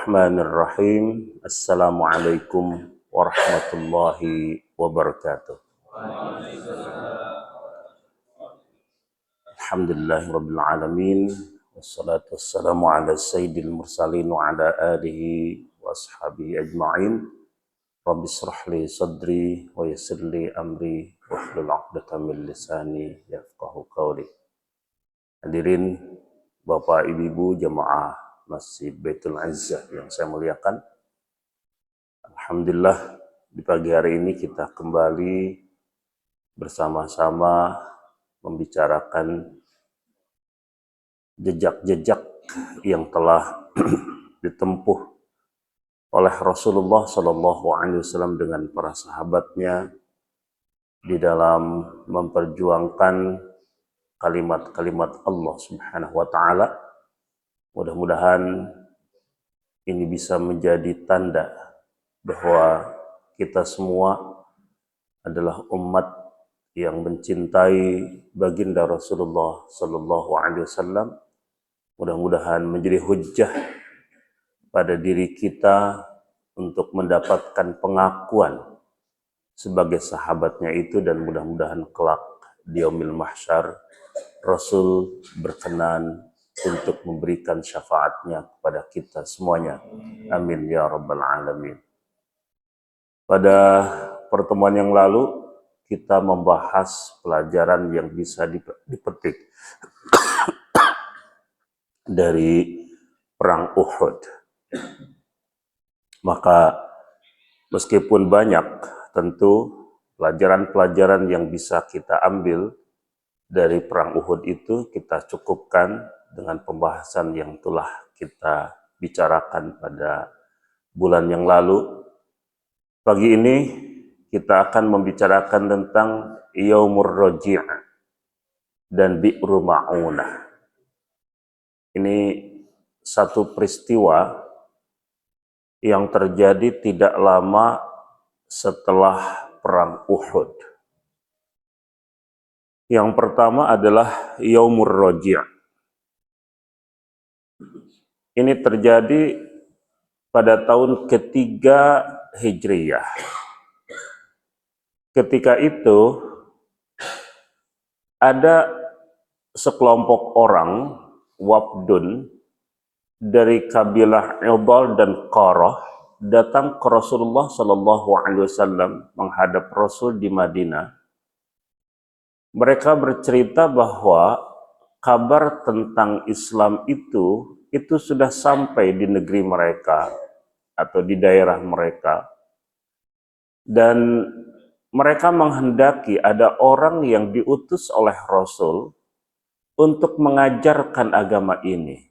Bismillahirrahmanirrahim. Assalamualaikum warahmatullahi wabarakatuh. Alhamdulillahirabbil alamin. Wassalatu wassalamu ala sayyidil mursalin wa ala alihi wa ashabihi ajma'in. Rabbi shrah li sadri wa yassir li amri wahlul 'uqdatam min lisani yafqahu qawli. Hadirin Bapak Ibu jemaah Masjid Baitul Izzah yang saya muliakan. Alhamdulillah di pagi hari ini kita kembali bersama-sama membicarakan jejak-jejak yang telah ditempuh oleh Rasulullah SAW dengan para sahabatnya di dalam memperjuangkan kalimat-kalimat Allah Subhanahu wa taala. Mudah-mudahan ini bisa menjadi tanda bahwa kita semua adalah umat yang mencintai baginda Rasulullah sallallahu alaihi wasallam. Mudah-mudahan menjadi hujjah pada diri kita untuk mendapatkan pengakuan sebagai sahabatnya itu, dan mudah-mudahan kelak di yaumil mahsyar Rasul berkenan untuk memberikan syafaatnya kepada kita semuanya. Amin ya rabbal alamin. Pada pertemuan yang lalu kita membahas pelajaran yang bisa dipetik dari perang Uhud. Maka meskipun banyak, tentu pelajaran-pelajaran yang bisa kita ambil dari perang Uhud itu kita cukupkan dengan pembahasan yang telah kita bicarakan pada bulan yang lalu. Pagi ini kita akan membicarakan tentang Yaumur Raji' dan Bi'ru Ma'unah. Ini satu peristiwa yang terjadi tidak lama setelah perang Uhud. Yang pertama adalah Yaumur Raji'. Ini terjadi pada tahun ketiga Hijriyah. Ketika itu ada sekelompok orang Wafdun dari kabilah Ubal dan Qarah datang ke Rasulullah SAW menghadap Rasul di Madinah. Mereka bercerita bahwa kabar tentang Islam itu sudah sampai di negeri mereka atau di daerah mereka, dan mereka menghendaki ada orang yang diutus oleh Rasul untuk mengajarkan agama ini.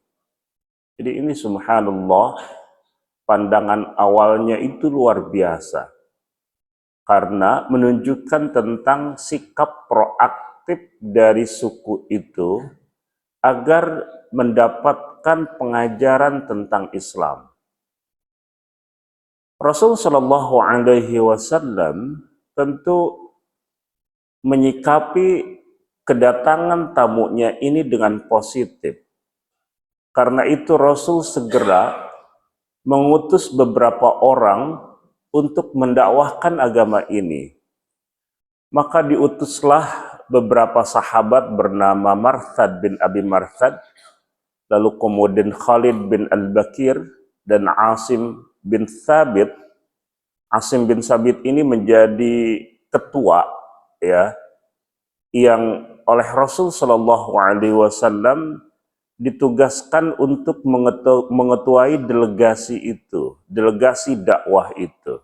Jadi ini subhanallah, pandangan awalnya itu luar biasa karena menunjukkan tentang sikap proaktif dari suku itu agar mendapatkan pengajaran tentang Islam. Rasul Shallallahu Alaihi Wasallam tentu menyikapi kedatangan tamunya ini dengan positif. Karena itu Rasul segera mengutus beberapa orang untuk mendakwahkan agama ini. Maka diutuslah beberapa sahabat bernama Marthad bin Abi Marthad, lalu kemudian Khalid bin Al-Bakir dan Asim bin Thabit. Asim bin Thabit ini menjadi ketua ya, yang oleh Rasul Shallallahu Alaihi Wasallam ditugaskan untuk mengetuai delegasi itu, delegasi dakwah itu.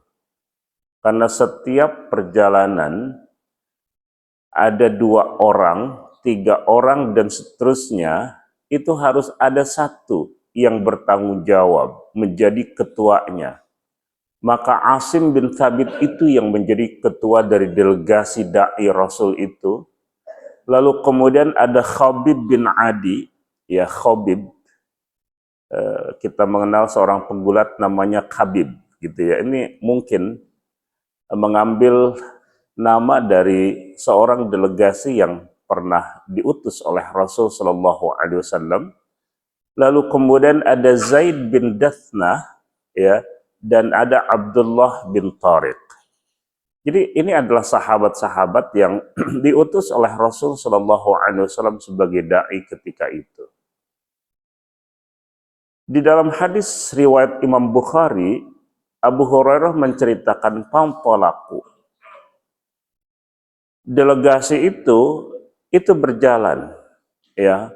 Karena setiap perjalanan ada 2 orang, 3 orang, dan seterusnya, itu harus ada satu yang bertanggung jawab menjadi ketuanya. Maka Asim bin Thabit itu yang menjadi ketua dari delegasi da'i Rasul itu. Lalu kemudian ada Khabib bin Adi, ya Khabib, kita mengenal seorang penggulat namanya Khabib, gitu ya. Ini mungkin mengambil nama dari seorang delegasi yang pernah diutus oleh Rasul Shallallahu Alaihi Wasallam. Lalu kemudian ada Zaid bin Dathnah, ya, dan ada Abdullah bin Tariq. Jadi ini adalah sahabat-sahabat yang diutus oleh Rasul Shallallahu Alaihi Wasallam sebagai dai ketika itu. Di dalam hadis riwayat Imam Bukhari, Abu Hurairah menceritakan pantolaku. Delegasi itu berjalan, ya,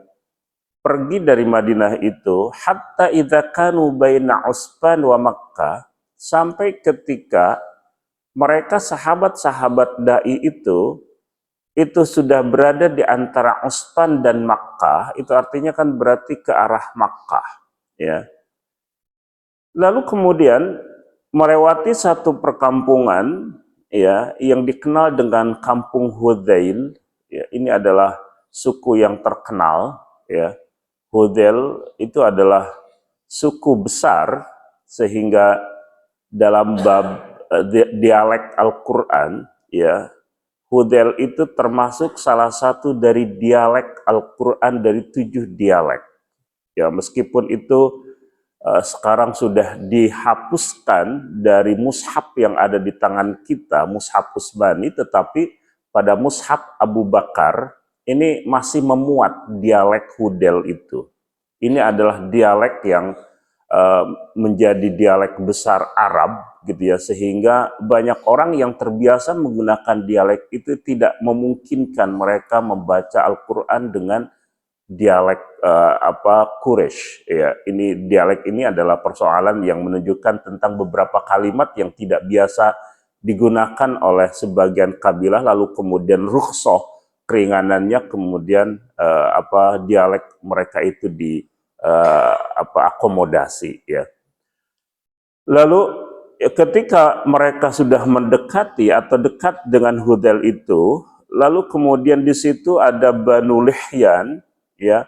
pergi dari Madinah itu hatta idza kanu baina Usfan wa Makkah, sampai ketika mereka sahabat-sahabat dai itu sudah berada di antara Usfan dan Makkah. Itu artinya kan berarti ke arah Makkah, ya. Lalu kemudian melewati satu perkampungan, ya, yang dikenal dengan Kampung Hudzail. Ya, ini adalah suku yang terkenal, ya. Hudzail itu adalah suku besar, sehingga dalam bab dialek Al-Quran, ya, Hudzail itu termasuk salah satu dari dialek Al-Quran dari 7 dialek. Ya, meskipun itu sekarang sudah dihapuskan dari mushaf yang ada di tangan kita, mushaf Utsmani, tetapi pada mushaf Abu Bakar ini masih memuat dialek Hudzail itu. Ini adalah dialek yang menjadi dialek besar Arab, gitu ya, sehingga banyak orang yang terbiasa menggunakan dialek itu tidak memungkinkan mereka membaca Al-Quran dengan dialek Quraisy, ya. Ini dialek ini adalah persoalan yang menunjukkan tentang beberapa kalimat yang tidak biasa digunakan oleh sebagian kabilah, lalu kemudian rukhsah, keringanannya, kemudian dialek mereka itu di akomodasi, ya. Lalu ketika mereka sudah mendekati atau dekat dengan Hudzail itu, lalu kemudian di situ ada Banu Lihyan, ya.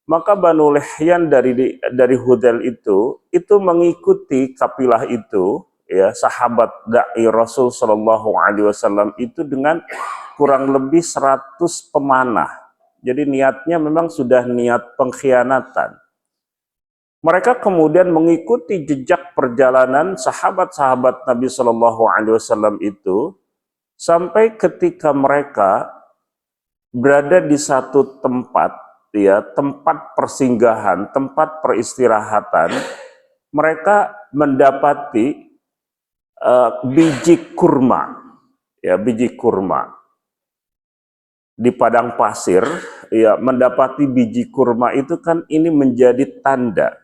Maka Banu Lihyan dari Hudzail itu mengikuti kafilah itu, ya, sahabat dai Rasul Shallallahu Alaihi Wasallam itu dengan kurang lebih 100 pemanah. Jadi niatnya memang sudah niat pengkhianatan. Mereka kemudian mengikuti jejak perjalanan sahabat-sahabat Nabi Shallallahu Alaihi Wasallam itu sampai ketika mereka berada di satu tempat, ya, tempat persinggahan, tempat peristirahatan. Mereka mendapati biji kurma, ya, biji kurma di padang pasir, ya. Mendapati biji kurma itu kan ini menjadi tanda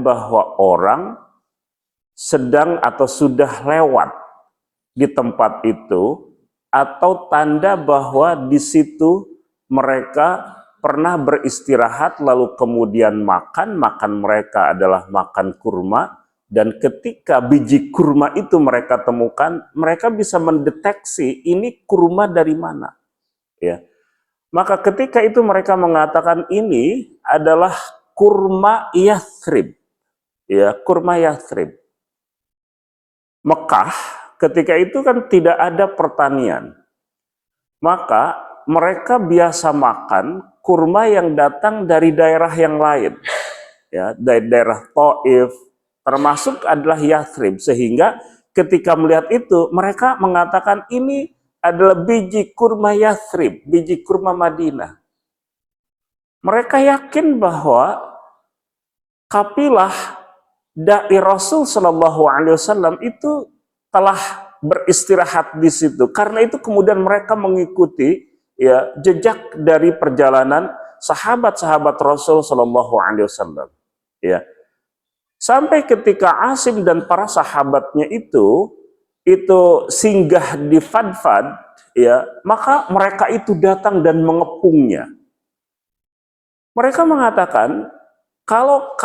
bahwa orang sedang atau sudah lewat di tempat itu, atau tanda bahwa di situ mereka pernah beristirahat lalu kemudian makan mereka adalah makan kurma, dan ketika biji kurma itu mereka temukan, mereka bisa mendeteksi ini kurma dari mana, ya. Maka ketika itu mereka mengatakan ini adalah kurma Yathrib, ya, kurma Yathrib. Mekah ketika itu kan tidak ada pertanian, maka mereka biasa makan kurma yang datang dari daerah yang lain, ya, dari daerah Taif, termasuk adalah Yathrib, sehingga ketika melihat itu mereka mengatakan ini adalah biji kurma Yathrib, biji kurma Madinah. Mereka yakin bahwa kafilah dai Rasul Shallallahu Alaihi Wasallam itu telah beristirahat di situ. Karena itu kemudian mereka mengikuti, ya, jejak dari perjalanan sahabat-sahabat Rasul Shallallahu Alaihi Wasallam, ya. Sampai ketika Asim dan para sahabatnya itu singgah di Fadfad, ya, maka mereka itu datang dan mengepungnya. Mereka mengatakan, kalau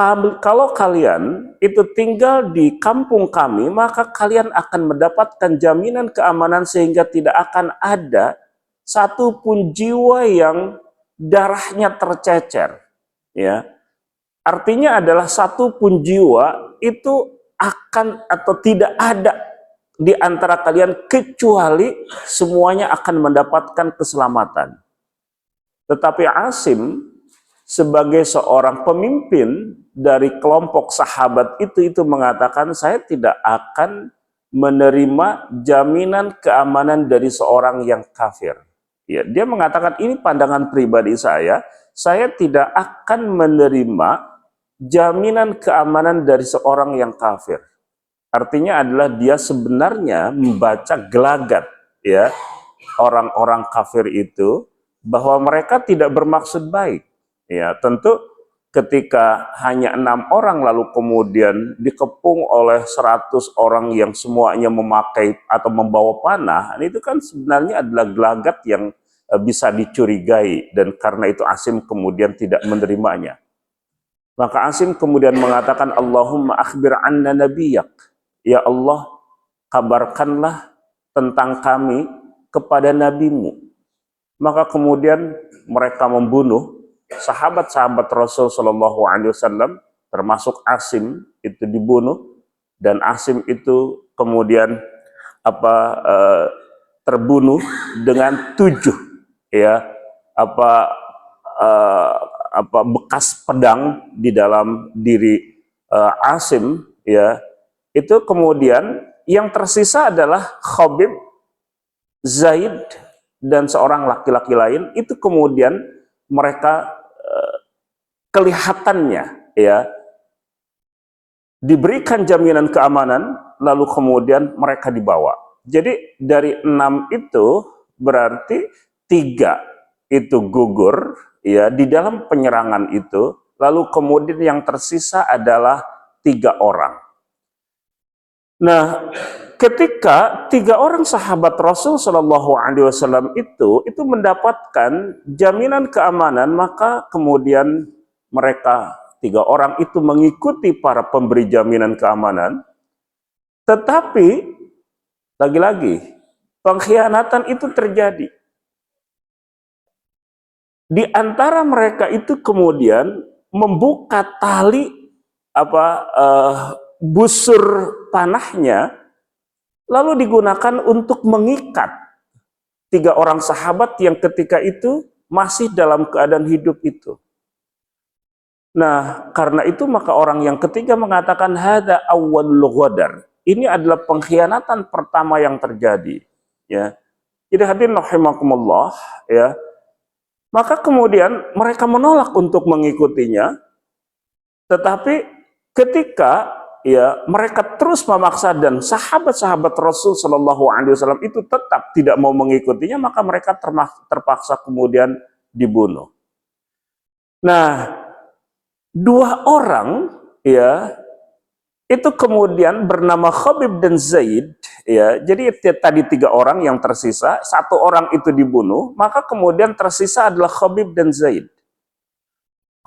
kalian itu tinggal di kampung kami, maka kalian akan mendapatkan jaminan keamanan sehingga tidak akan ada satupun jiwa yang darahnya tercecer, ya. Artinya adalah satupun jiwa itu akan atau tidak ada di antara kalian kecuali semuanya akan mendapatkan keselamatan. Tetapi Asim sebagai seorang pemimpin dari kelompok sahabat itu mengatakan, saya tidak akan menerima jaminan keamanan dari seorang yang kafir. Ya, dia mengatakan ini pandangan pribadi saya tidak akan menerima jaminan keamanan dari seorang yang kafir. Artinya adalah dia sebenarnya membaca gelagat ya orang-orang kafir itu bahwa mereka tidak bermaksud baik. Ya, tentu ketika hanya 6 orang lalu kemudian dikepung oleh 100 orang yang semuanya memakai atau membawa panah, itu kan sebenarnya adalah gelagat yang bisa dicurigai, dan karena itu Asim kemudian tidak menerimanya. Maka Asim kemudian mengatakan, Allahumma akhbir anna nabiyak. Ya Allah, kabarkanlah tentang kami kepada nabimu. Maka kemudian mereka membunuh sahabat-sahabat Rasul Shallallahu Alaihi Wasallam, termasuk Asim itu dibunuh, dan Asim itu kemudian terbunuh dengan 7 ya bekas pedang di dalam diri Asim ya. Itu kemudian yang tersisa adalah Khabib, Zaid, dan seorang laki-laki lain. Itu kemudian mereka kelihatannya ya diberikan jaminan keamanan, lalu kemudian mereka dibawa. Jadi dari 6 itu berarti 3 itu gugur ya di dalam penyerangan itu, lalu kemudian yang tersisa adalah 3 orang. Nah, ketika 3 orang sahabat Rasul Shallallahu Alaihi Wasallam itu mendapatkan jaminan keamanan, maka kemudian mereka 3 orang itu mengikuti para pemberi jaminan keamanan. Tetapi lagi-lagi pengkhianatan itu terjadi. Di antara mereka itu kemudian membuka tali busur panahnya, lalu digunakan untuk mengikat 3 orang sahabat yang ketika itu masih dalam keadaan hidup itu. Nah, karena itu maka orang yang ketiga mengatakan hadza awwalul ghadar. Ini adalah pengkhianatan pertama yang terjadi, ya. Jadi hadirin rahimakumullah, ya. Maka kemudian mereka menolak untuk mengikutinya, tetapi ketika ya mereka terus memaksa dan sahabat-sahabat Rasul Shallallahu Alaihi Wasallam itu tetap tidak mau mengikutinya, maka mereka terpaksa kemudian dibunuh. Nah, 2 orang ya itu kemudian bernama Khabib dan Zaid ya. Jadi tadi 3 orang yang tersisa, 1 orang itu dibunuh, maka kemudian tersisa adalah Khabib dan Zaid.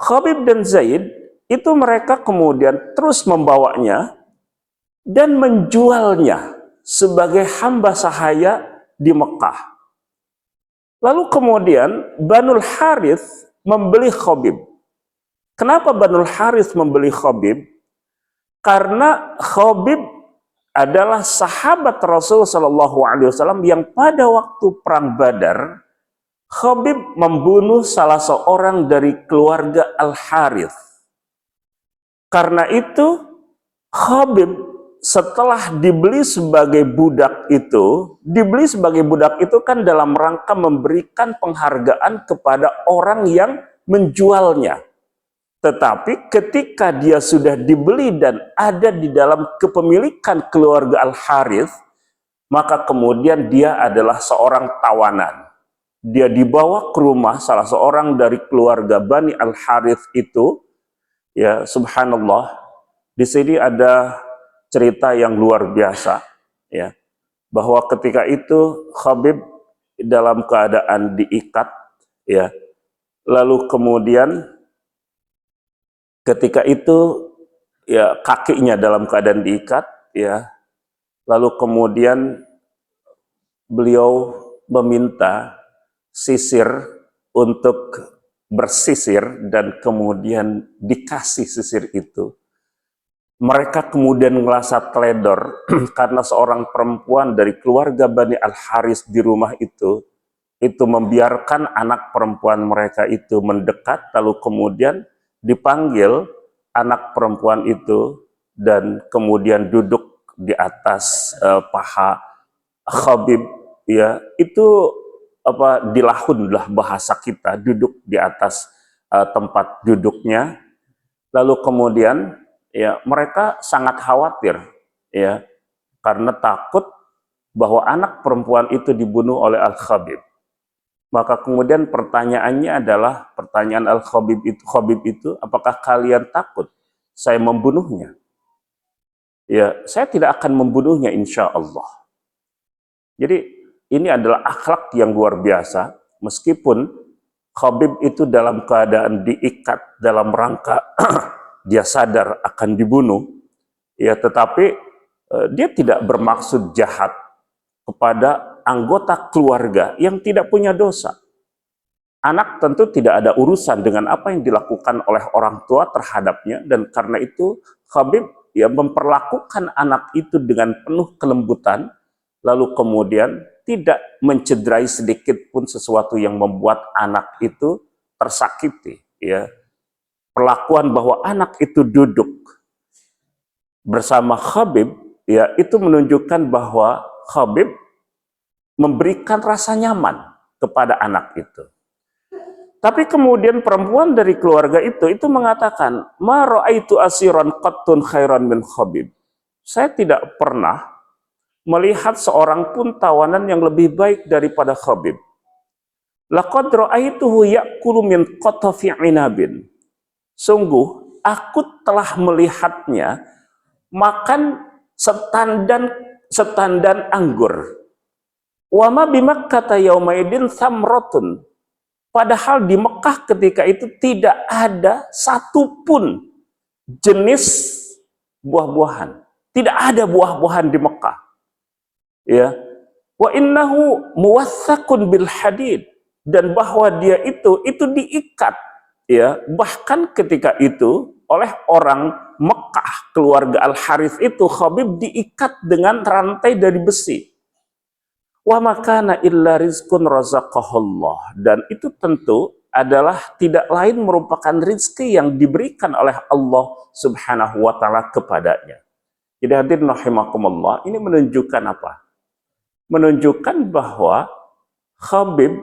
Khabib dan Zaid itu mereka kemudian terus membawanya dan menjualnya sebagai hamba sahaya di Mekah. Lalu kemudian Banul Harith membeli Khabib. Kenapa Banul Harith membeli Khabib? Karena Khabib adalah sahabat Rasul Shallallahu Alaihi Wasallam yang pada waktu perang Badar, Khabib membunuh salah seorang dari keluarga Al Harith. Karena itu Khabib setelah dibeli sebagai budak itu kan dalam rangka memberikan penghargaan kepada orang yang menjualnya. Tetapi ketika dia sudah dibeli dan ada di dalam kepemilikan keluarga Al-Harith, maka kemudian dia adalah seorang tawanan. Dia dibawa ke rumah salah seorang dari keluarga Bani Al-Harith itu. Ya, subhanallah. Di sini ada cerita yang luar biasa, ya. Bahwa ketika itu Khabib dalam keadaan diikat, ya. Lalu kemudian ketika itu ya kakinya dalam keadaan diikat, ya. Lalu kemudian beliau meminta sisir untuk bersisir dan kemudian dikasih sisir itu. Mereka kemudian merasa teledor karena seorang perempuan dari keluarga Bani Al-Haris di rumah itu itu membiarkan anak perempuan mereka itu mendekat, lalu kemudian dipanggil anak perempuan itu dan kemudian duduk di atas paha Khabib, ya, itu dilahunlah bahasa kita, duduk di atas tempat duduknya. Lalu kemudian ya mereka sangat khawatir, ya, karena takut bahwa anak perempuan itu dibunuh oleh Al-Khabib. Maka kemudian pertanyaannya adalah, pertanyaan Al-Khabib itu, apakah kalian takut saya membunuhnya? Ya, saya tidak akan membunuhnya insya Allah. Jadi ini adalah akhlak yang luar biasa, meskipun Khabib itu dalam keadaan diikat dalam rangka dia sadar akan dibunuh, ya, tetapi dia tidak bermaksud jahat kepada anggota keluarga yang tidak punya dosa. Anak tentu tidak ada urusan dengan apa yang dilakukan oleh orang tua terhadapnya, dan karena itu Khabib ya memperlakukan anak itu dengan penuh kelembutan, lalu kemudian tidak mencederai sedikit pun sesuatu yang membuat anak itu tersakiti, ya. Perlakuan bahwa anak itu duduk bersama Khabib, ya, itu menunjukkan bahwa Khabib memberikan rasa nyaman kepada anak itu. Tapi kemudian perempuan dari keluarga itu mengatakan, ma ra'aitu asiran qattun khairan min Khabib. Saya tidak pernah melihat seorang pun tawanan yang lebih baik daripada Khabib. Laqad ra'aituhu ya'kulu min qatafi 'inabin. Sungguh aku telah melihatnya makan setandan anggur. Wa ma bimakkata yaumaidin thamratun. Padahal di Mekah ketika itu tidak ada satupun jenis buah-buahan. Tidak ada buah-buahan di Mekah. Ya. Wa innahu muwaththaqun bil hadid, dan bahwa dia itu diikat, ya, bahkan ketika itu oleh orang Mekah, keluarga Al-Harith itu, Khabib diikat dengan rantai dari besi. Wa makana illa rizqun razaqahullah, dan itu tentu adalah tidak lain merupakan rizki yang diberikan oleh Allah Subhanahu wa taala kepadanya. Jadi hadirin rahimakumullah, ini menunjukkan apa? Menunjukkan bahwa Khabib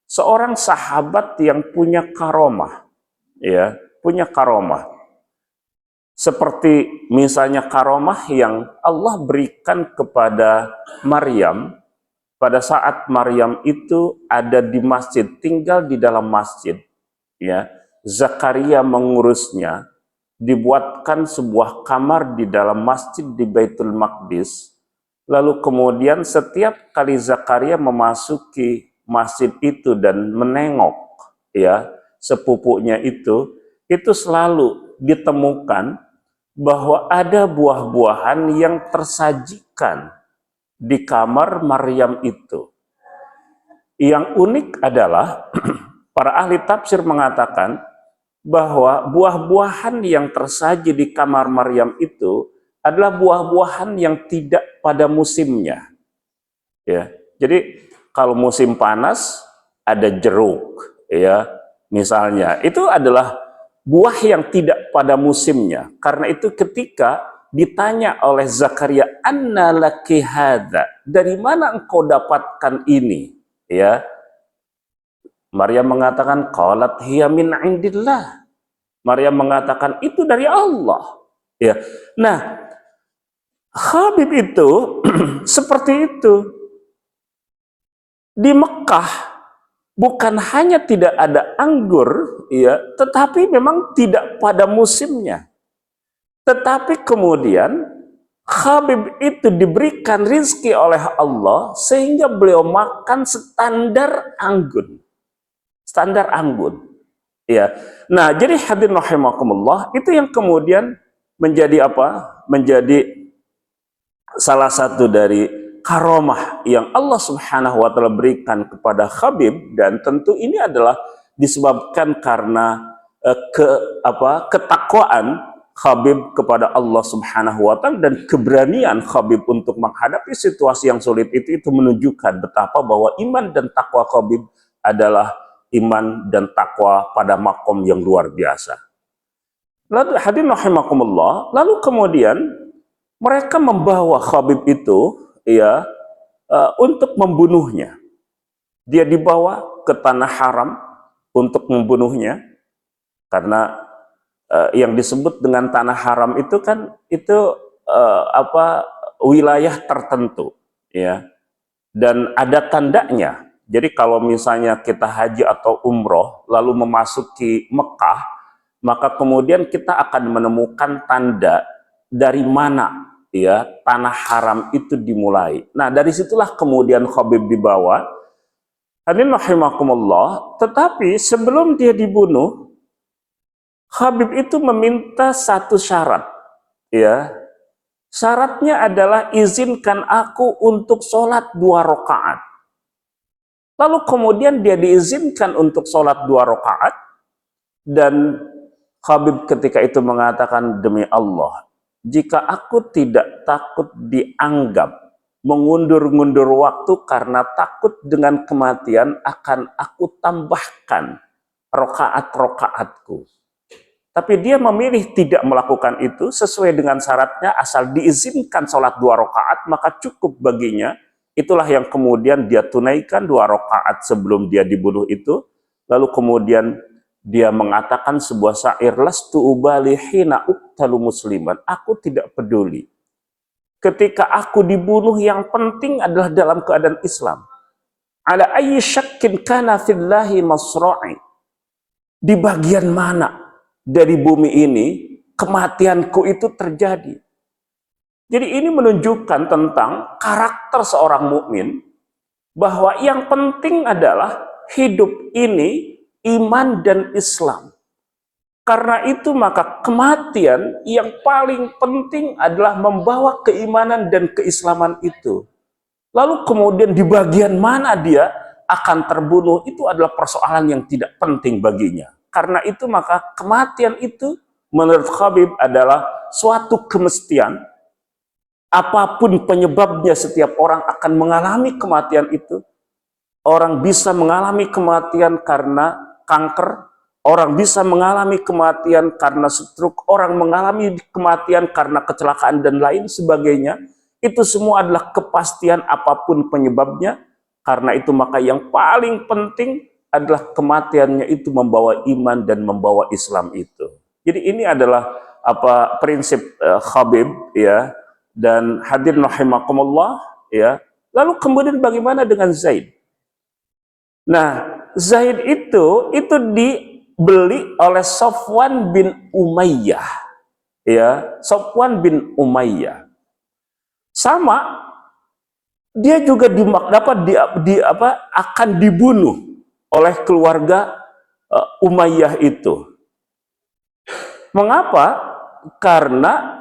seorang sahabat yang punya karomah, ya, punya karomah. Seperti misalnya karomah yang Allah berikan kepada Maryam pada saat Maryam itu ada di masjid, tinggal di dalam masjid, ya. Zakaria mengurusnya, dibuatkan sebuah kamar di dalam masjid di Baitul Maqdis. Lalu kemudian setiap kali Zakaria memasuki masjid itu dan menengok, ya, sepupunya itu selalu ditemukan bahwa ada buah-buahan yang tersajikan di kamar Maryam itu. Yang unik adalah para ahli tafsir mengatakan bahwa buah-buahan yang tersaji di kamar Maryam itu adalah buah-buahan yang tidak pada musimnya. Ya. Jadi kalau musim panas ada jeruk, ya, misalnya, itu adalah buah yang tidak pada musimnya. Karena itu ketika ditanya oleh Zakaria, anna laki hadza, dari mana engkau dapatkan ini, ya, Maryam mengatakan, qalat hiya min indillah. Maryam mengatakan itu dari Allah, ya. Nah, Khabib itu seperti itu. Di Mekah bukan hanya tidak ada anggur, ya, tetapi memang tidak pada musimnya. Tetapi kemudian Khabib itu diberikan rizki oleh Allah sehingga beliau makan standar anggun. Standar anggun. Ya. Nah, jadi hadirin rahimakumullah, itu yang kemudian menjadi apa? Menjadi salah satu dari karomah yang Allah Subhanahu wa taala berikan kepada Khabib, dan tentu ini adalah disebabkan karena ketakwaan Khabib kepada Allah Subhanahu wa taala, dan keberanian Khabib untuk menghadapi situasi yang sulit itu menunjukkan betapa bahwa iman dan takwa Khabib adalah iman dan takwa pada makom yang luar biasa. Lalu hadirin rahimakumullah, lalu kemudian mereka membawa Khabib itu ya untuk membunuhnya. Dia dibawa ke tanah haram untuk membunuhnya, karena yang disebut dengan tanah haram itu kan wilayah tertentu ya, dan ada tandanya. Jadi kalau misalnya kita haji atau umroh lalu memasuki Mekah, maka kemudian kita akan menemukan tanda dari mana ya tanah haram itu dimulai. Nah, dari situlah kemudian Khabib dibawa. Hadirin rahimakumullah, tetapi sebelum dia dibunuh, Khabib itu meminta satu syarat, ya. Syaratnya adalah izinkan aku untuk sholat 2 rakaat. Lalu kemudian dia diizinkan untuk sholat 2 rakaat, dan Khabib ketika itu mengatakan, demi Allah, jika aku tidak takut dianggap mengundur-ngundur waktu karena takut dengan kematian, akan aku tambahkan rakaat-rakaatku. Tapi dia memilih tidak melakukan itu sesuai dengan syaratnya, asal diizinkan sholat 2 rakaat, maka cukup baginya. Itulah yang kemudian dia tunaikan 2 rakaat sebelum dia dibunuh itu. Lalu kemudian dia mengatakan sebuah syair, lastu ubali hina uqtalu musliman. Aku tidak peduli ketika aku dibunuh, yang penting adalah dalam keadaan Islam. Ala ayyi syakkin kana fillahi masra'i. Di bagian mana dari bumi ini kematianku itu terjadi. Jadi ini menunjukkan tentang karakter seorang mukmin, bahwa yang penting adalah hidup ini iman dan Islam. Karena itu maka kematian yang paling penting adalah membawa keimanan dan keislaman itu. Lalu kemudian di bagian mana dia akan terbunuh, itu adalah persoalan yang tidak penting baginya. Karena itu maka kematian itu menurut Khabib adalah suatu kemestian. Apapun penyebabnya, setiap orang akan mengalami kematian itu. Orang bisa mengalami kematian karena kanker, orang bisa mengalami kematian karena stroke, orang mengalami kematian karena kecelakaan dan lain sebagainya. Itu semua adalah kepastian apapun penyebabnya. Karena itu maka yang paling penting adalah kematiannya itu membawa iman dan membawa Islam itu. Jadi ini adalah prinsip Khabib ya, dan hadirin rahimakumullah ya. Lalu kemudian bagaimana dengan Zaid? Nah, Zaid itu dibeli oleh Safwan bin Umayyah ya, Safwan bin Umayyah. Sama, dia juga akan dibunuh oleh keluarga Umayyah itu. Mengapa? Karena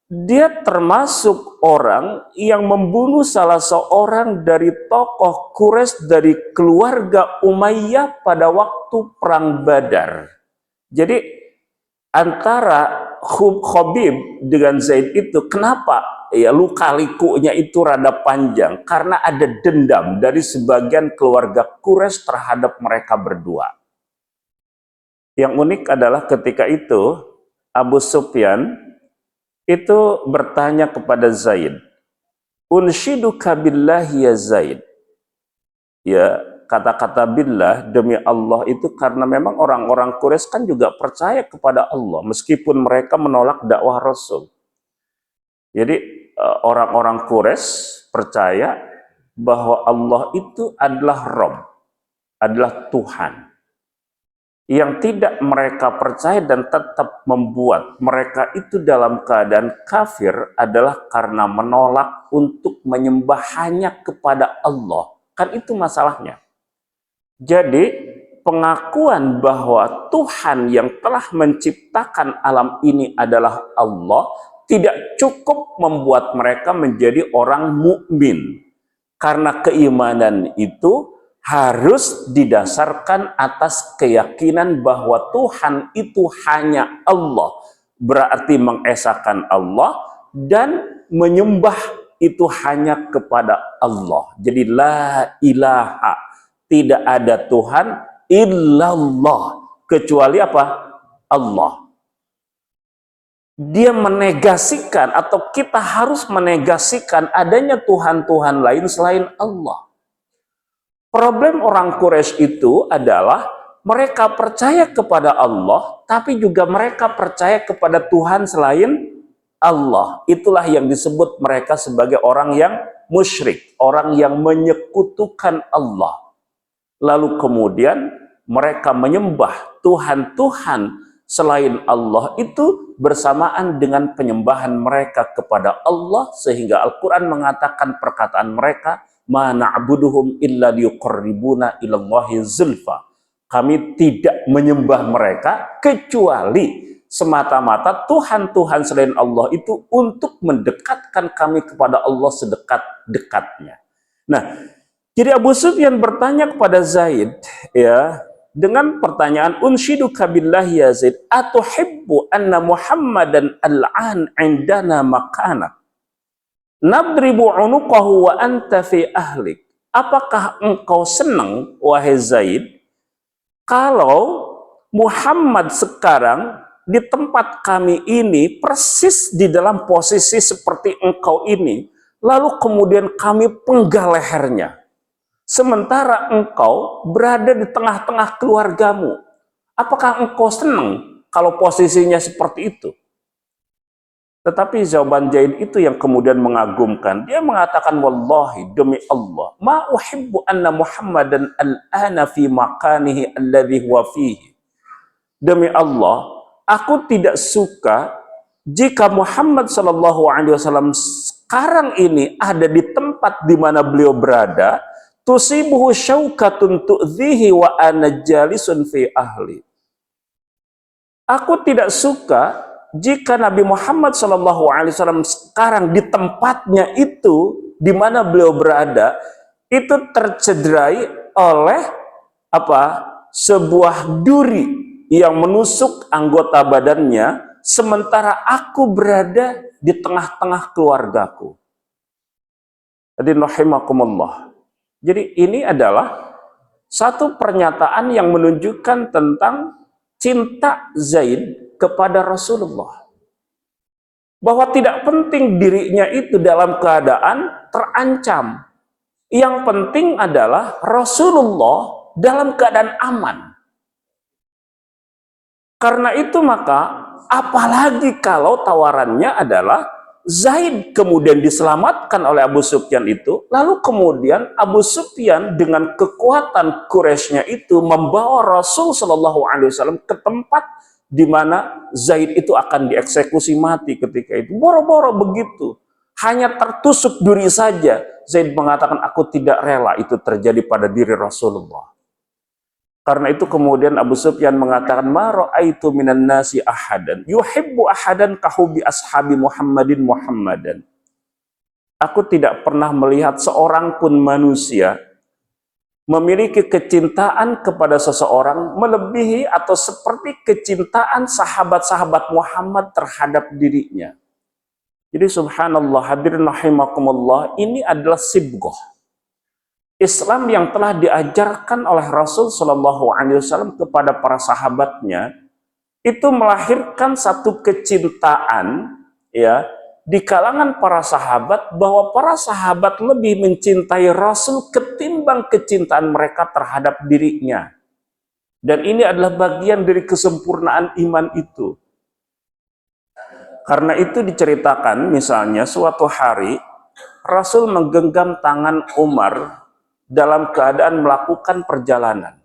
dia termasuk orang yang membunuh salah seorang dari tokoh Quraisy dari keluarga Umayyah pada waktu perang Badar. Jadi antara Khabib dengan Zaid itu, kenapa ya luka-likunya itu rada panjang? Karena ada dendam dari sebagian keluarga Quraisy terhadap mereka berdua. Yang unik adalah ketika itu Abu Sufyan itu bertanya kepada Zaid, unshiduka billahi ya Zaid. Ya, kata-kata billah, demi Allah itu karena memang orang-orang Quraisy kan juga percaya kepada Allah meskipun mereka menolak dakwah Rasul. Jadi orang-orang Quraisy percaya bahwa Allah itu adalah Rabb, adalah Tuhan. Yang tidak mereka percaya dan tetap membuat mereka itu dalam keadaan kafir adalah karena menolak untuk menyembah hanya kepada Allah. Kan itu masalahnya. Jadi pengakuan bahwa Tuhan yang telah menciptakan alam ini adalah Allah tidak cukup membuat mereka menjadi orang mukmin. Karena keimanan itu harus didasarkan atas keyakinan bahwa Tuhan itu hanya Allah. berarti mengesahkan Allah, dan menyembah itu hanya kepada Allah. Jadi la ilaha, tidak ada Tuhan illallah, kecuali apa? Allah. Dia menegasikan, atau kita harus menegasikan adanya Tuhan-Tuhan lain selain Allah. Problem orang Quraisy itu adalah mereka percaya kepada Allah, tapi juga mereka percaya kepada Tuhan selain Allah. Itulah yang disebut mereka sebagai orang yang musyrik, orang yang menyekutukan Allah. Lalu kemudian mereka menyembah Tuhan-Tuhan selain Allah itu bersamaan dengan penyembahan mereka kepada Allah, sehingga Al-Quran mengatakan perkataan mereka, ma na'buduhum illa liyuqarribuna ilallahi zulfa. Kami tidak menyembah mereka kecuali semata-mata Tuhan-Tuhan selain Allah itu untuk mendekatkan kami kepada Allah sedekat-dekatnya. Nah, jadi Abu Sufyan bertanya kepada Zaid, ya, dengan pertanyaan, unshiduka billahi ya Zaid, atuhibbu anna Muhammadan al'an indana makana nadribu unuqahu wa anta fi ahlik. Apakah engkau senang, wahai Zaid, kalau Muhammad sekarang di tempat kami ini persis di dalam posisi seperti engkau ini, lalu kemudian kami penggal lehernya, sementara engkau berada di tengah-tengah keluargamu? Apakah engkau senang kalau posisinya seperti itu? Tetapi jawaban Zaid itu yang kemudian mengagumkan. Dia mengatakan, wallahi, demi Allah, ma uhibbu anna Muhammadan al-ana fi makanihi alladhi huwa fihi. Demi Allah, aku tidak suka jika Muhammad SAW sekarang ini ada di tempat di mana beliau berada, tusibuhu syaukatun tu'dhihi wa ana jalisun fi ahli. Aku tidak suka jika Nabi Muhammad SAW sekarang di tempatnya itu, di mana beliau berada, itu tercederai oleh sebuah duri yang menusuk anggota badannya, sementara aku berada di tengah-tengah keluargaku. Jadi rahimakumullah. Jadi ini adalah satu pernyataan yang menunjukkan tentang cinta Zaid kepada Rasulullah. Bahwa tidak penting dirinya itu dalam keadaan terancam. Yang penting adalah Rasulullah dalam keadaan aman. Karena itu maka apalagi kalau tawarannya adalah Zaid kemudian diselamatkan oleh Abu Sufyan itu, lalu kemudian Abu Sufyan dengan kekuatan Quraisynya itu membawa Rasul Shallallahu Alaihi Wasallam ke tempat di mana Zaid itu akan dieksekusi mati ketika itu. Boro-boro begitu, hanya tertusuk duri saja, Zaid mengatakan, aku tidak rela itu terjadi pada diri Rasulullah. Karena itu kemudian Abu Sufyan mengatakan, ma ra'aitu minan nasi ahadan yuhibbu ahadan kahubi ashabi Muhammadin Muhammadan. Aku tidak pernah melihat seorang pun manusia memiliki kecintaan kepada seseorang melebihi atau seperti kecintaan sahabat-sahabat Muhammad terhadap dirinya. Jadi subhanallah, hadirin rahimakumullah, ini adalah sibghah Islam yang telah diajarkan oleh Rasul Shallallahu Alaihi Wasallam kepada para sahabatnya, itu melahirkan satu kecintaan, ya, di kalangan para sahabat, bahwa para sahabat lebih mencintai Rasul ketimbang kecintaan mereka terhadap dirinya. Dan ini adalah bagian dari kesempurnaan iman itu. Karena itu diceritakan, misalnya suatu hari Rasul menggenggam tangan Umar dalam keadaan melakukan perjalanan.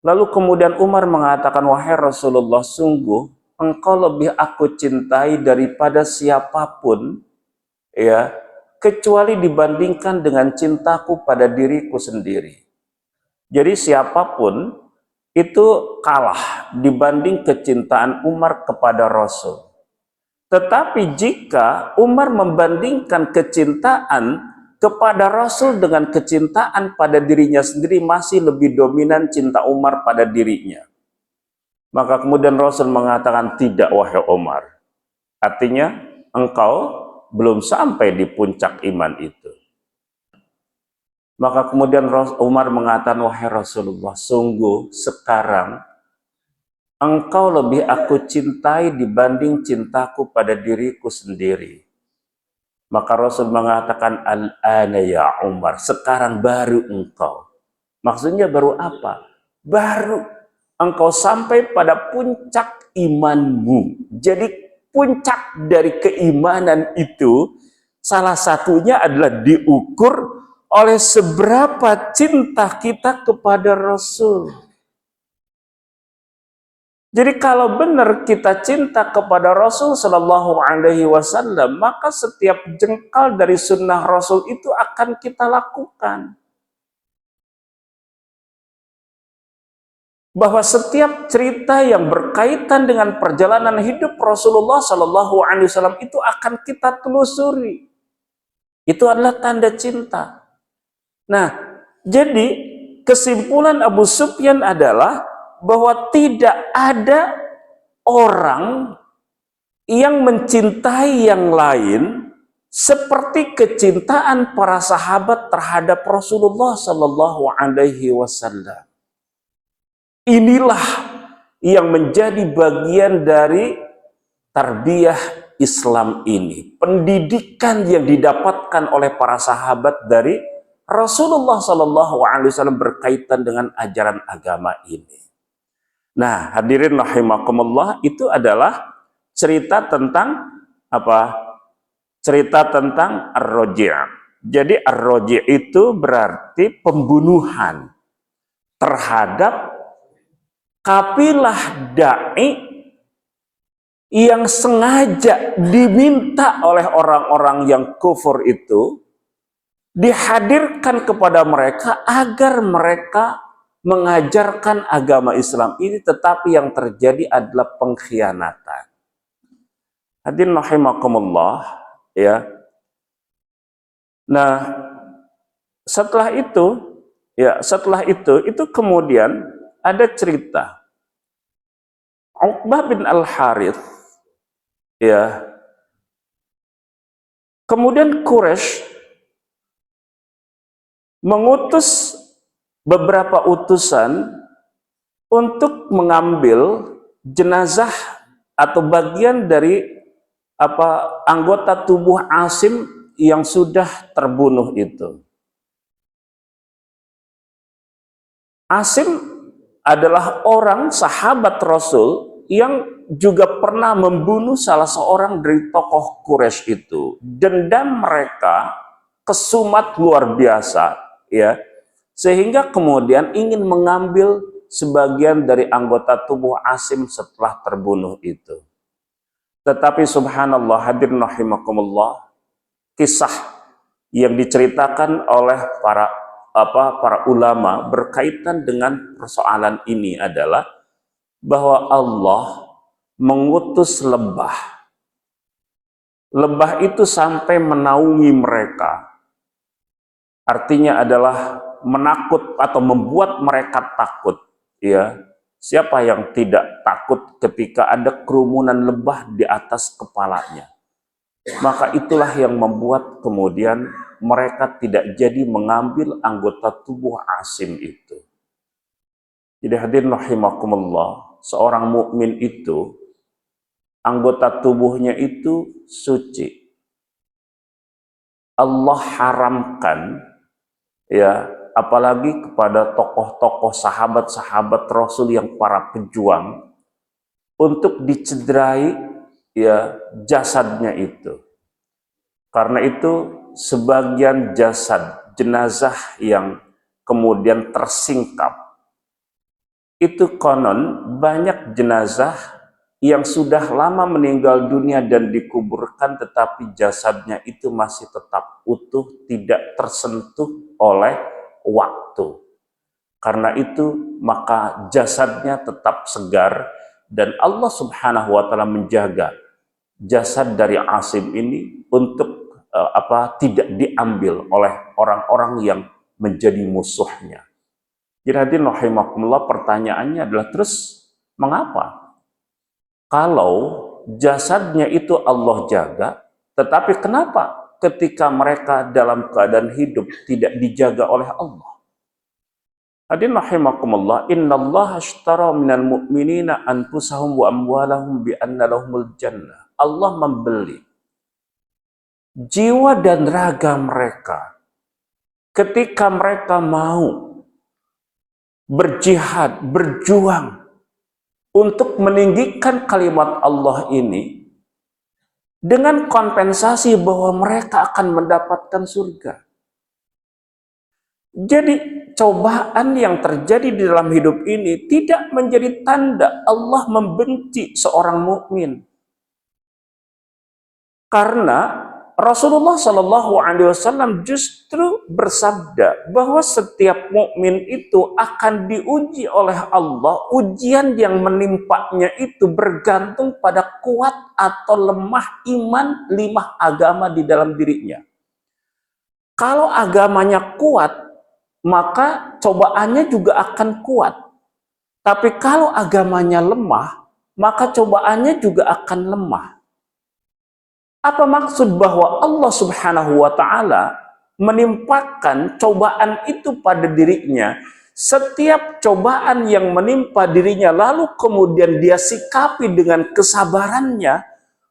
Lalu kemudian Umar mengatakan, wahai Rasulullah, sungguh engkau lebih aku cintai daripada siapapun, ya, kecuali dibandingkan dengan cintaku pada diriku sendiri. Jadi siapapun itu kalah dibanding kecintaan Umar kepada Rasul. Tetapi jika Umar membandingkan kecintaan kepada Rasul dengan kecintaan pada dirinya sendiri, masih lebih dominan cinta Umar pada dirinya. Maka kemudian Rasul mengatakan, tidak wahai Umar. Artinya engkau belum sampai di puncak iman itu. Maka kemudian Umar mengatakan, wahai Rasulullah, sungguh sekarang engkau lebih aku cintai dibanding cintaku pada diriku sendiri. Maka Rasul mengatakan, al-ana ya Umar, sekarang baru engkau. Maksudnya baru apa? Baru engkau sampai pada puncak imanmu. Jadi puncak dari keimanan itu salah satunya adalah diukur oleh seberapa cinta kita kepada Rasul. Jadi kalau benar kita cinta kepada Rasul Shallallahu Alaihi Wasallam, maka setiap jengkal dari sunnah Rasul itu akan kita lakukan. Bahwa setiap cerita yang berkaitan dengan perjalanan hidup Rasulullah Shallallahu Alaihi Wasallam itu akan kita telusuri. Itu adalah tanda cinta. Nah, jadi kesimpulan Abu Sufyan adalah bahwa tidak ada orang yang mencintai yang lain seperti kecintaan para sahabat terhadap Rasulullah Sallallahu Alaihi Wasallam. Inilah yang menjadi bagian dari tarbiyah Islam ini, pendidikan yang didapatkan oleh para sahabat dari Rasulullah Sallallahu Alaihi Wasallam berkaitan dengan ajaran agama ini. Nah, hadirin rahimakumullah, itu adalah cerita tentang apa? Cerita tentang ar-roji'. Jadi ar-roji' itu berarti pembunuhan terhadap kafilah dai yang sengaja diminta oleh orang-orang yang kufur itu dihadirkan kepada mereka agar mereka mengajarkan agama Islam ini, tetapi yang terjadi adalah pengkhianatan. Hadirin rahimakumullah, ya. Nah, setelah itu kemudian ada cerita Uqbah bin Al-Harith, ya. Kemudian Quraisy mengutus beberapa utusan untuk mengambil jenazah atau bagian dari anggota tubuh Asim yang sudah terbunuh itu. Asim adalah orang sahabat Rasul yang juga pernah membunuh salah seorang dari tokoh Quraisy itu. Dendam mereka kesumat luar biasa, ya. Sehingga kemudian ingin mengambil sebagian dari anggota tubuh Asim setelah terbunuh itu. Tetapi subhanallah, hadirin rahimakumullah, kisah yang diceritakan oleh para ulama berkaitan dengan persoalan ini adalah bahwa Allah mengutus lebah. Lebah itu sampai menaungi mereka. Artinya adalah menakut atau membuat mereka takut, ya. Siapa yang tidak takut ketika ada kerumunan lebah di atas kepalanya? Maka itulah yang membuat kemudian mereka tidak jadi mengambil anggota tubuh Asim itu. Jadi hadirin rahimakumullah, seorang mukmin itu anggota tubuhnya itu suci. Allah haramkan, ya, apalagi kepada tokoh-tokoh sahabat-sahabat Rasul yang para pejuang, untuk dicederai, ya, jasadnya itu. Karena itu sebagian jasad jenazah yang kemudian tersingkap, itu konon banyak jenazah yang sudah lama meninggal dunia dan dikuburkan, tetapi jasadnya itu masih tetap utuh, tidak tersentuh oleh waktu. Karena itu maka jasadnya tetap segar, dan Allah Subhanahu wa Ta'ala menjaga jasad dari Asim ini untuk tidak diambil oleh orang-orang yang menjadi musuhnya. Jadi hadirin rahimakumullah, pertanyaannya adalah terus Mengapa? Kalau jasadnya itu Allah jaga, tetapi kenapa ketika mereka dalam keadaan hidup tidak dijaga oleh Allah? Hadirin rahimakumullah, innallaha ashtara minal mu'minina anfusahum wa amwalahum bi anna lahumul jannah. Allah membeli jiwa dan raga mereka ketika mereka mau berjihad, berjuang untuk meninggikan kalimat Allah ini dengan kompensasi bahwa mereka akan mendapatkan surga. Jadi cobaan yang terjadi di dalam hidup ini tidak menjadi tanda Allah membenci seorang mukmin. Karena Rasulullah Shallallahu Alaihi Wasallam justru bersabda bahwa setiap mukmin itu akan diuji oleh Allah. Ujian yang menimpanya itu bergantung pada kuat atau lemah iman 5 agama di dalam dirinya. Kalau agamanya kuat, maka cobaannya juga akan kuat. Tapi kalau agamanya lemah, maka cobaannya juga akan lemah. Apa maksud bahwa Allah Subhanahu wa Ta'ala menimpakan cobaan itu pada dirinya? Setiap cobaan yang menimpa dirinya lalu kemudian dia sikapi dengan kesabarannya,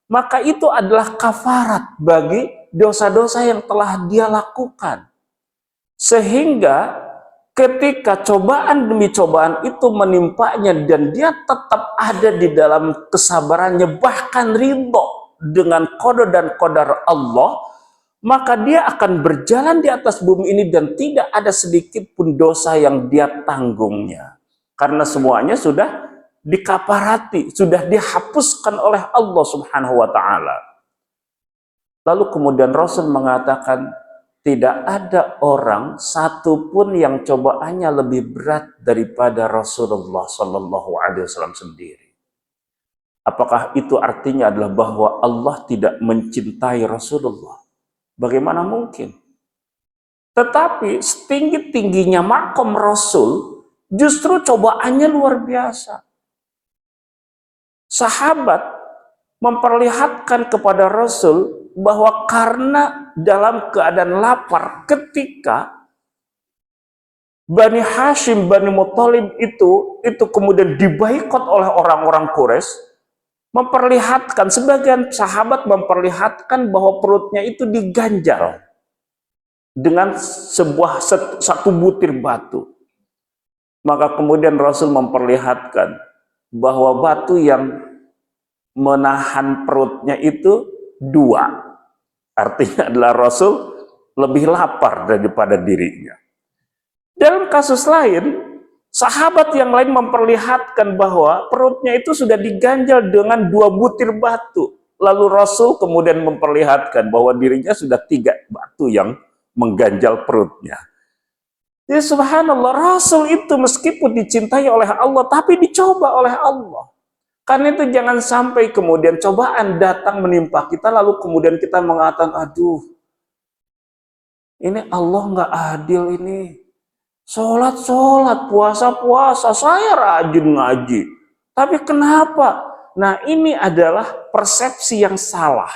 maka itu adalah kafarat bagi dosa-dosa yang telah dia lakukan. Sehingga ketika cobaan demi cobaan itu menimpanya dan dia tetap ada di dalam kesabarannya, bahkan ridho dengan qada dan qadar Allah, maka dia akan berjalan di atas bumi ini dan tidak ada sedikit pun dosa yang dia tanggungnya. Karena semuanya sudah dikafarati, sudah dihapuskan oleh Allah Subhanahu wa Ta'ala. Lalu kemudian Rasul mengatakan, tidak ada orang satupun yang cobaannya lebih berat daripada Rasulullah Shallallahu Alaihi Wasallam sendiri. Apakah itu artinya adalah bahwa Allah tidak mencintai Rasulullah? Bagaimana mungkin? Tetapi setinggi-tingginya makom Rasul, justru cobaannya luar biasa. Sahabat memperlihatkan kepada Rasul bahwa karena dalam keadaan lapar ketika Bani Hashim, Bani Muthalib itu kemudian dibaikot oleh orang-orang Quraisy, memperlihatkan, sebagian sahabat memperlihatkan bahwa perutnya itu diganjal dengan satu butir batu. Maka kemudian Rasul memperlihatkan bahwa batu yang menahan perutnya itu 2. Artinya adalah Rasul lebih lapar daripada dirinya. Dalam kasus lain, sahabat yang lain memperlihatkan bahwa perutnya itu sudah diganjal dengan 2 butir batu. Lalu Rasul kemudian memperlihatkan bahwa dirinya sudah 3 batu yang mengganjal perutnya. Jadi subhanallah, Rasul itu meskipun dicintai oleh Allah, tapi dicoba oleh Allah. Karena itu jangan sampai kemudian cobaan datang menimpa kita, lalu kemudian kita mengatakan, aduh, ini Allah nggak adil ini. Sholat, puasa, saya rajin ngaji. Tapi kenapa? Nah, ini adalah persepsi yang salah.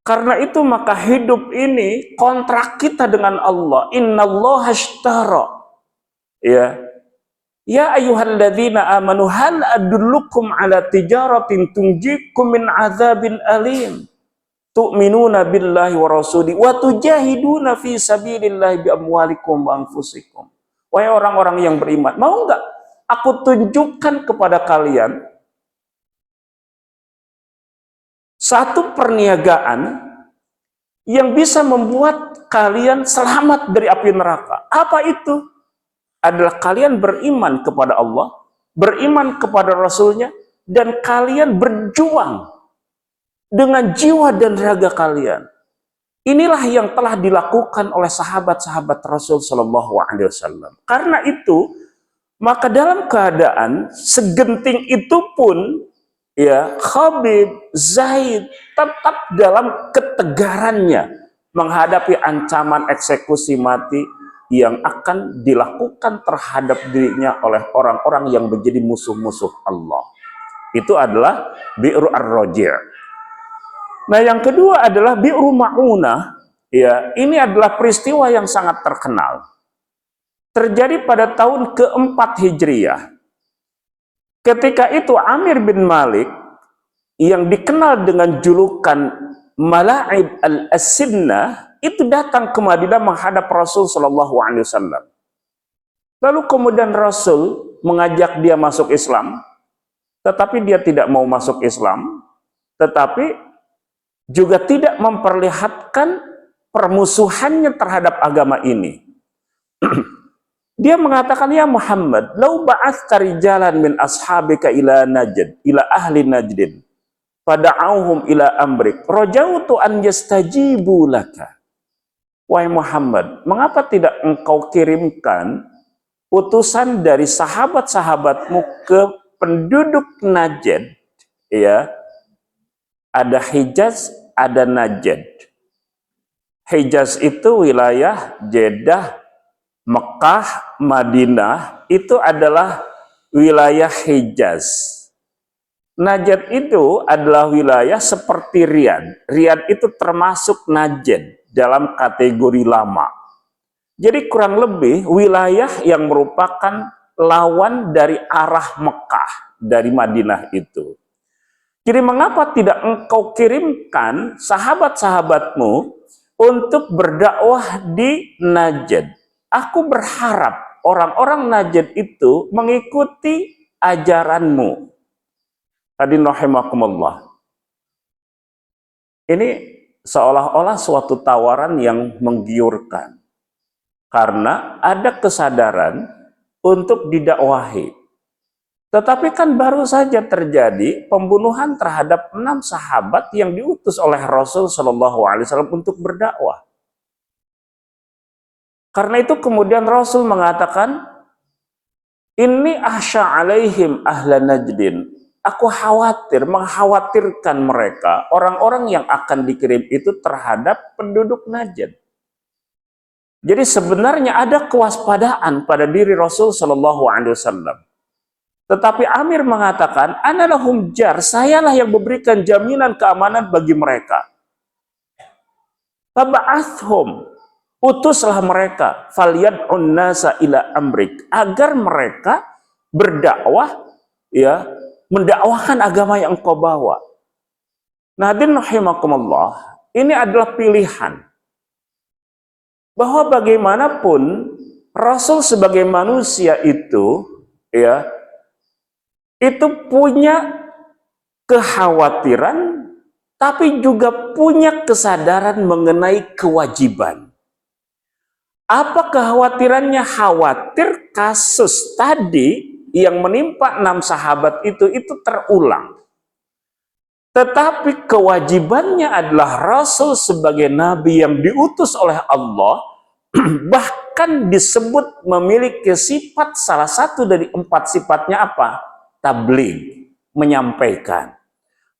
Karena itu maka hidup ini kontrak kita dengan Allah. Innallaha ashtara. Ya ayyuhalladzina amanu hal adullukum ala tijaratin tunjikum min azabin alim. Tu'minuna billahi wa rasuli wa tujahiduna fi sabilillahi bi amwalikum wa anfusikum. Wahai orang-orang yang beriman, mau enggak aku tunjukkan kepada kalian satu perniagaan yang bisa membuat kalian selamat dari api neraka? Apa itu? Adalah kalian beriman kepada Allah, beriman kepada Rasulnya, dan kalian berjuang dengan jiwa dan raga kalian. Inilah yang telah dilakukan oleh sahabat-sahabat Rasul Shallallahu Alaihi Wasallam. Karena itu, maka dalam keadaan segenting itu pun, ya, Khabib, Zaid tetap dalam ketegarannya menghadapi ancaman eksekusi mati, yang akan dilakukan terhadap dirinya oleh orang-orang yang menjadi musuh-musuh Allah. Itu adalah Bi'ru Ar-Raji'. Nah, yang kedua adalah Bi'ru Ma'unah. Ya, ini adalah peristiwa yang sangat terkenal. Terjadi pada tahun keempat Hijriyah. Ketika itu Amir bin Malik yang dikenal dengan julukan Mala'ib al-Asinnah itu datang ke Madinah menghadap Rasul Shallallahu Alaihi Wasallam. Lalu kemudian Rasul mengajak dia masuk Islam, tetapi dia tidak mau masuk Islam, tetapi juga tidak memperlihatkan permusuhannya terhadap agama ini. Dia mengatakan, ya Muhammad, lau ba'athta rijalan min ashabika ila Najd, ila ahli Najdin, fada'auhum ila amrik, rajautu an yastajibu laka. Wahai Muhammad, mengapa tidak engkau kirimkan utusan dari sahabat-sahabatmu ke penduduk Najd, ya, ada Hijaz, ada Najd. Hijaz itu wilayah Jeddah, Mekah, Madinah, itu adalah wilayah Hijaz. Najd itu adalah wilayah seperti Riyadh. Riyadh itu termasuk Najd dalam kategori lama. Jadi kurang lebih wilayah yang merupakan lawan dari arah Mekah, dari Madinah itu. Jadi mengapa tidak engkau kirimkan sahabat-sahabatmu untuk berdakwah di Najd? Aku berharap orang-orang Najd itu mengikuti ajaranmu. Hadirin rahimakumullah. Ini seolah-olah suatu tawaran yang menggiurkan. Karena ada kesadaran untuk didakwahi. Tetapi kan baru saja terjadi pembunuhan terhadap 6 sahabat yang diutus oleh Rasul Shallallahu Alaihi Wasallam untuk berdakwah. Karena itu kemudian Rasul mengatakan, inni ahsya alaihim ahla Najdin. Aku mengkhawatirkan mereka, orang-orang yang akan dikirim itu terhadap penduduk Najd. Jadi sebenarnya ada kewaspadaan pada diri Rasul Shallallahu Alaihi Wasallam. Tetapi Amir mengatakan, ana lahum jar, sayalah yang memberikan jaminan keamanan bagi mereka. Faba'athhum, utuslah mereka, falyad'un nasa ila amrik, agar mereka berdakwah, ya, mendakwahkan agama yang engkau bawa. Nah, hadirin rahimakumullah, ini adalah pilihan. Bahwa bagaimanapun Rasul sebagai manusia itu, ya, itu punya kekhawatiran, tapi juga punya kesadaran mengenai kewajiban. Apa kekhawatirannya? Khawatir kasus tadi yang menimpa 6 sahabat itu terulang. Tetapi kewajibannya adalah Rasul sebagai Nabi yang diutus oleh Allah, bahkan disebut memiliki sifat, salah satu dari 4 sifatnya apa? Tabligh, menyampaikan.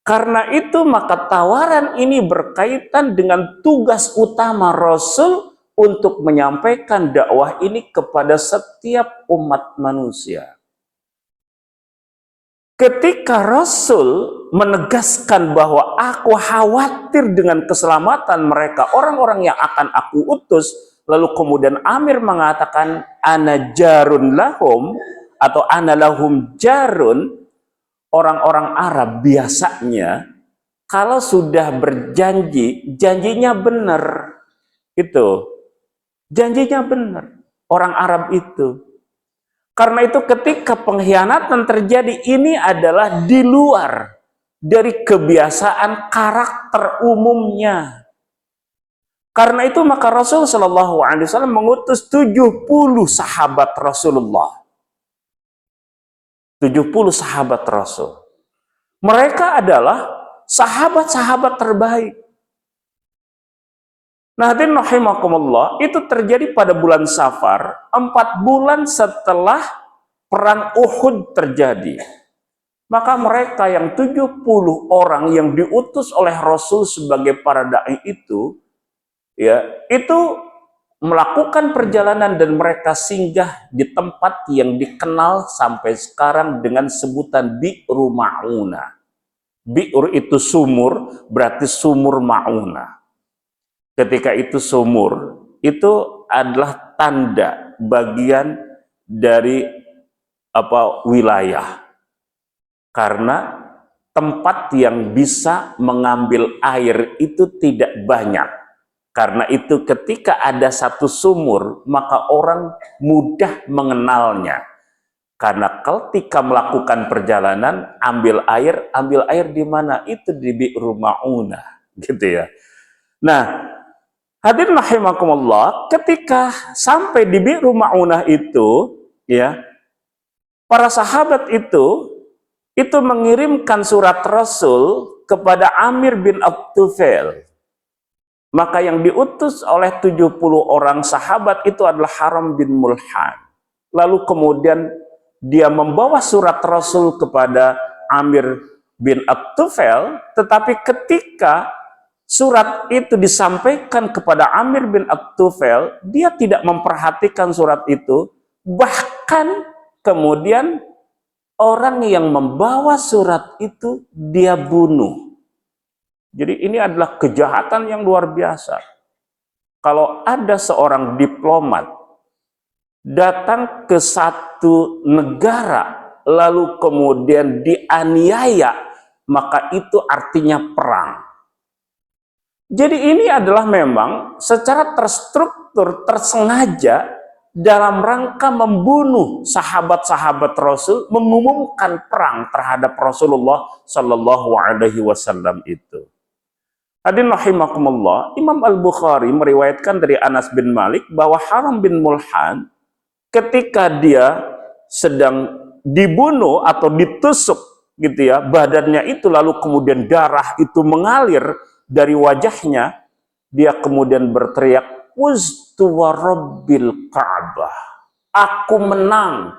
Karena itu maka tawaran ini berkaitan dengan tugas utama Rasul untuk menyampaikan dakwah ini kepada setiap umat manusia. Ketika Rasul menegaskan bahwa aku khawatir dengan keselamatan mereka, orang-orang yang akan aku utus, lalu kemudian Amir mengatakan ana jarun lahum atau ana lahum jarun. Orang-orang Arab biasanya kalau sudah berjanji, janjinya benar. Itu janjinya benar orang Arab itu. Karena itu ketika pengkhianatan terjadi, ini adalah di luar dari kebiasaan karakter umumnya. Karena itu maka Rasul Shallallahu Alaihi Wasallam mengutus 70 sahabat Rasulullah. 70 sahabat Rasul. Mereka adalah sahabat-sahabat terbaik. Nah, hadirin rahimakumullah, itu terjadi pada bulan Safar, 4 bulan setelah perang Uhud terjadi. Maka mereka yang 70 orang yang diutus oleh Rasul sebagai para dai itu, ya, itu melakukan perjalanan dan mereka singgah di tempat yang dikenal sampai sekarang dengan sebutan Bi'ru Ma'una. Bi'ru itu sumur, berarti sumur Ma'una. Ketika itu sumur, itu adalah tanda bagian dari wilayah. Karena tempat yang bisa mengambil air itu tidak banyak. Karena itu ketika ada satu sumur, maka orang mudah mengenalnya. Karena ketika melakukan perjalanan, ambil air di mana? Itu di Bi'ru Ma'una, gitu ya. Nah, hadirin rahimakumullah, ketika sampai di Bi'ru Ma'una itu, ya, para sahabat itu mengirimkan surat Rasul kepada Amir bin At-Tufail. Maka yang diutus oleh 70 orang sahabat itu adalah Haram bin Mulhan. Lalu kemudian dia membawa surat Rasul kepada Amir bin At-Tufail, tetapi ketika surat itu disampaikan kepada Amir bin At-Tufail, dia tidak memperhatikan surat itu, bahkan kemudian orang yang membawa surat itu dia bunuh. Jadi ini adalah kejahatan yang luar biasa. Kalau ada seorang diplomat datang ke satu negara lalu kemudian dianiaya, maka itu artinya perang. Jadi ini adalah memang secara terstruktur, tersengaja dalam rangka membunuh sahabat-sahabat Rasul, mengumumkan perang terhadap Rasulullah Shallallahu Alaihi Wasallam itu. Hadirin rahimakumullah, Imam Al-Bukhari meriwayatkan dari Anas bin Malik bahwa Haram bin Mulhan ketika dia sedang dibunuh atau ditusuk gitu ya, badannya itu lalu kemudian darah itu mengalir dari wajahnya, dia kemudian berteriak, "Fuztu wa Rabbil Ka'bah." Aku menang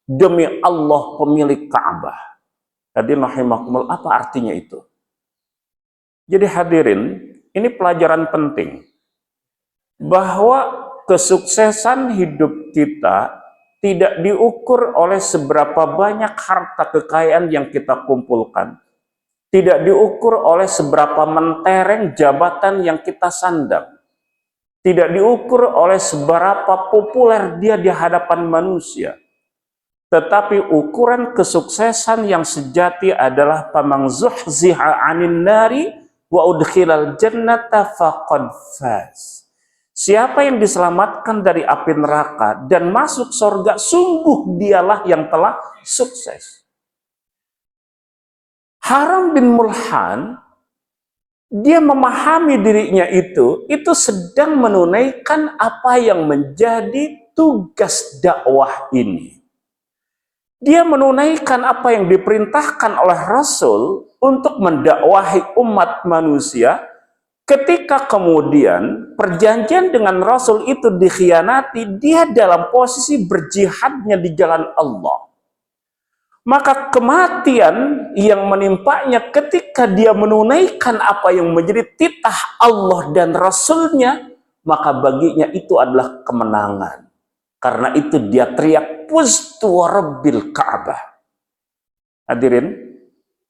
demi Allah pemilik Ka'bah. Hadirin rahimakumullah, apa artinya itu? Jadi hadirin, ini pelajaran penting bahwa kesuksesan hidup kita tidak diukur oleh seberapa banyak harta kekayaan yang kita kumpulkan, tidak diukur oleh seberapa mentereng jabatan yang kita sandang, tidak diukur oleh seberapa populer dia di hadapan manusia. Tetapi ukuran kesuksesan yang sejati adalah pamang zuhziha 'anil nari wa udkhilal jannata faqad faz. Siapa yang diselamatkan dari api neraka dan masuk surga, sungguh dialah yang telah sukses. Haram bin Mulhan, dia memahami dirinya itu sedang menunaikan apa yang menjadi tugas dakwah ini. Dia menunaikan apa yang diperintahkan oleh Rasul untuk mendakwahi umat manusia. Ketika kemudian perjanjian dengan Rasul itu dikhianati, dia dalam posisi berjihadnya di jalan Allah. Maka kematian yang menimpanya ketika dia menunaikan apa yang menjadi titah Allah dan Rasulnya, maka baginya itu adalah kemenangan. Karena itu dia teriak, "Fuztu wa Rabbil Ka'bah." Hadirin,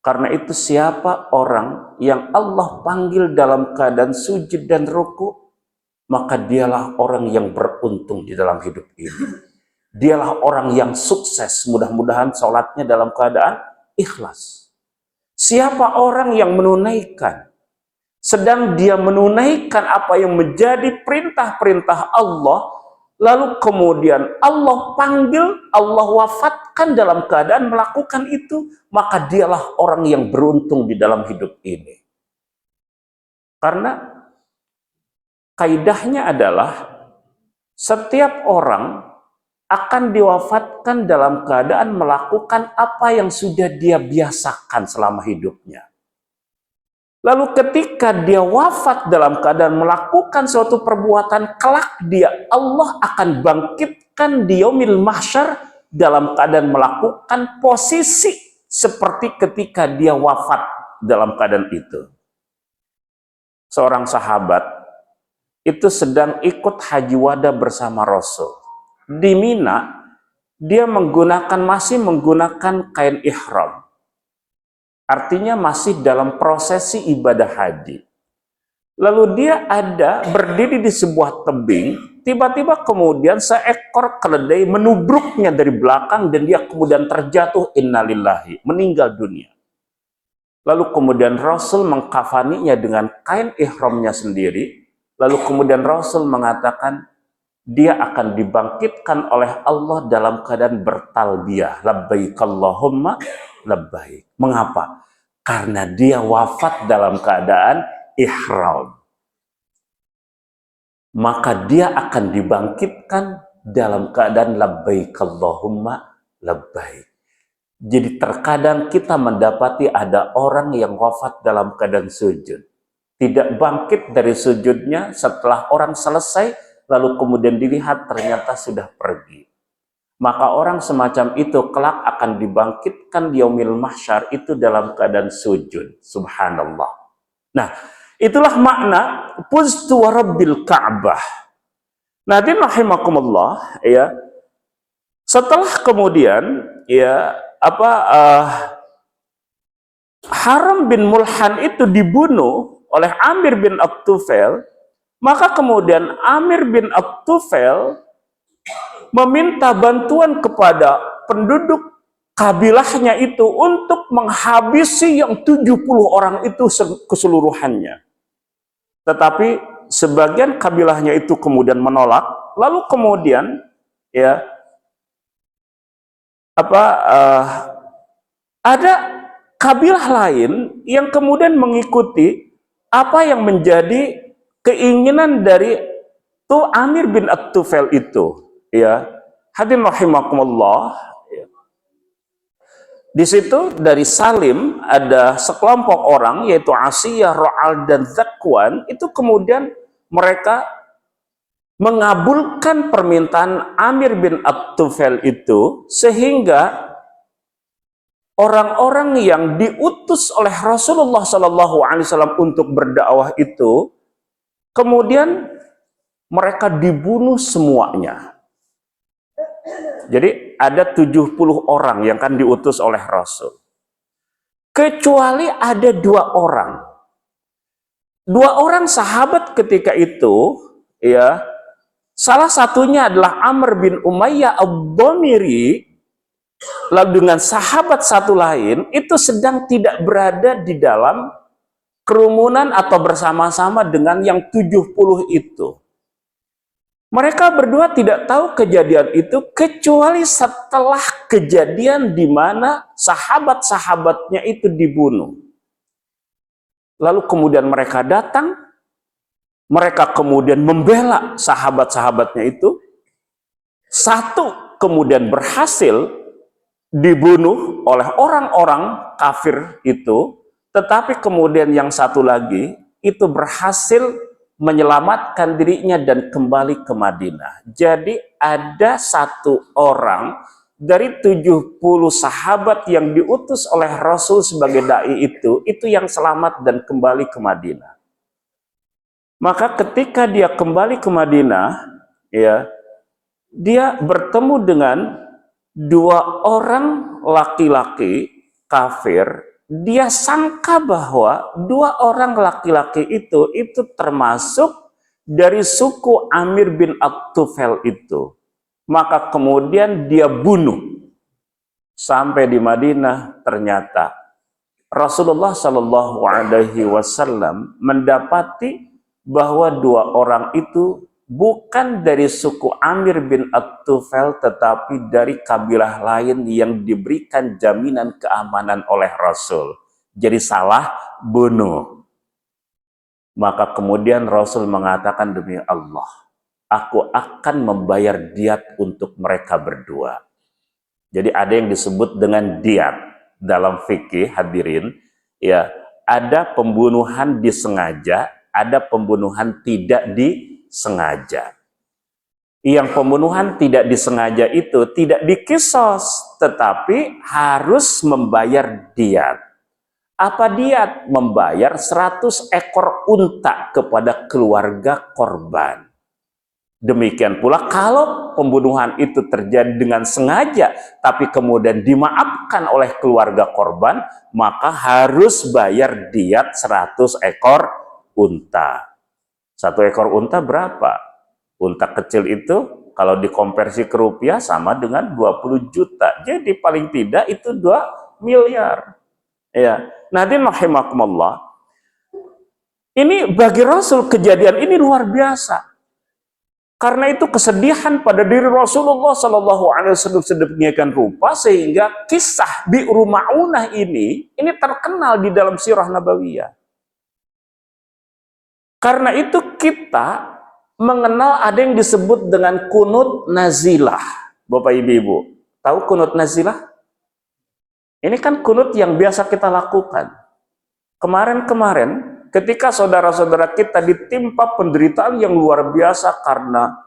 karena itu siapa orang yang Allah panggil dalam keadaan sujud dan ruku, maka dialah orang yang beruntung di dalam hidup ini. Dialah orang yang sukses, mudah-mudahan sholatnya dalam keadaan ikhlas. Siapa orang yang menunaikan, sedang dia menunaikan apa yang menjadi perintah-perintah Allah, lalu kemudian Allah panggil, Allah wafatkan dalam keadaan melakukan itu, maka dialah orang yang beruntung di dalam hidup ini. Karena kaidahnya adalah setiap orang akan diwafatkan dalam keadaan melakukan apa yang sudah dia biasakan selama hidupnya. Lalu ketika dia wafat dalam keadaan melakukan suatu perbuatan, kelak dia Allah akan bangkitkan di yaumil mahsyar dalam keadaan melakukan posisi seperti ketika dia wafat dalam keadaan itu. Seorang sahabat itu sedang ikut haji wada bersama Rasul. Di Mina, dia masih menggunakan kain ihram. Artinya masih dalam prosesi ibadah haji. Lalu dia berdiri di sebuah tebing, tiba-tiba kemudian seekor keledai menubruknya dari belakang dan dia kemudian terjatuh, innalillahi, meninggal dunia. Lalu kemudian Rasul mengkafaninya dengan kain ihramnya sendiri, lalu kemudian Rasul mengatakan dia akan dibangkitkan oleh Allah dalam keadaan bertalbiyah, labbaik Allahumma labbaik. Mengapa? Karena dia wafat dalam keadaan ihram. Maka dia akan dibangkitkan dalam keadaan labbaik Allahumma labbaik. Jadi terkadang kita mendapati ada orang yang wafat dalam keadaan sujud. Tidak bangkit dari sujudnya setelah orang selesai, lalu kemudian dilihat ternyata sudah pergi. Maka orang semacam itu kelak akan dibangkitkan di yaumil mahsyar itu dalam keadaan sujud. Subhanallah. Nah, itulah makna Fuztu wa Rabbil Ka'bah. Nah, rahimakumullah, ya. Setelah kemudian ya Haram bin Mulhan itu dibunuh oleh Amir bin At-Tufail, maka kemudian Amir bin At-Tufail meminta bantuan kepada penduduk kabilahnya itu untuk menghabisi yang 70 orang itu keseluruhannya. Tetapi sebagian kabilahnya itu kemudian menolak, lalu kemudian ya ada kabilah lain yang kemudian mengikuti apa yang menjadi keinginan dari Amir bin At-Tufail itu. Ya, hadirin rahimakumullah. Ya. Di situ dari Salim ada sekelompok orang yaitu Asiyah, Ro'al dan Zakwan, itu kemudian mereka mengabulkan permintaan Amir bin At-Tufail itu, sehingga orang-orang yang diutus oleh Rasulullah SAW untuk berdakwah itu kemudian mereka dibunuh semuanya. Jadi ada 70 orang yang kan diutus oleh Rasul. Kecuali ada 2 orang. 2 orang sahabat ketika itu, ya, salah satunya adalah Amr bin Umayyah Ad-Dhamiri, lalu dengan sahabat satu lain itu sedang tidak berada di dalam kerumunan atau bersama-sama dengan yang 70 itu. Mereka berdua tidak tahu kejadian itu kecuali setelah kejadian di mana sahabat-sahabatnya itu dibunuh. Lalu kemudian mereka datang, mereka kemudian membela sahabat-sahabatnya itu. Satu kemudian berhasil dibunuh oleh orang-orang kafir itu, tetapi kemudian yang satu lagi itu berhasil menyelamatkan dirinya dan kembali ke Madinah. Jadi ada 1 orang dari 70 sahabat yang diutus oleh Rasul sebagai dai itu yang selamat dan kembali ke Madinah. Maka ketika dia kembali ke Madinah, ya, dia bertemu dengan 2 orang laki-laki kafir. Dia sangka bahwa 2 orang laki-laki itu termasuk dari suku Amir bin At-Tufail itu. Maka kemudian dia bunuh. Sampai di Madinah ternyata Rasulullah SAW mendapati bahwa 2 orang itu bukan dari suku Amir bin At-Tufail, tetapi dari kabilah lain yang diberikan jaminan keamanan oleh Rasul. Jadi salah bunuh. Maka kemudian Rasul mengatakan, demi Allah, aku akan membayar diat untuk mereka berdua. Jadi ada yang disebut dengan diat dalam fikih, hadirin. Ya, ada pembunuhan disengaja, ada pembunuhan tidak disengaja. Yang pembunuhan tidak disengaja itu tidak dikisos, tetapi harus membayar diat. Apa dia membayar 100 ekor unta kepada keluarga korban? Demikian pula kalau pembunuhan itu terjadi dengan sengaja, tapi kemudian dimaafkan oleh keluarga korban, maka harus bayar diat 100 ekor unta. 1 ekor unta berapa? Unta kecil itu kalau dikonversi ke rupiah sama dengan 20 juta. Jadi paling tidak itu 2 miliar. Ya. Nahdien rahimakumullah. Ini bagi Rasul kejadian ini luar biasa. Karena itu kesedihan pada diri Rasulullah Shallallahu Alaihi Wasallam sedemikian rupa sehingga kisah Bi'ru Ma'unah ini terkenal di dalam sirah nabawiyah. Karena itu kita mengenal ada yang disebut dengan kunut nazilah. Bapak Ibu, tahu kunut nazilah? Ini kan kunut yang biasa kita lakukan. Kemarin-kemarin ketika saudara-saudara kita ditimpa penderitaan yang luar biasa karena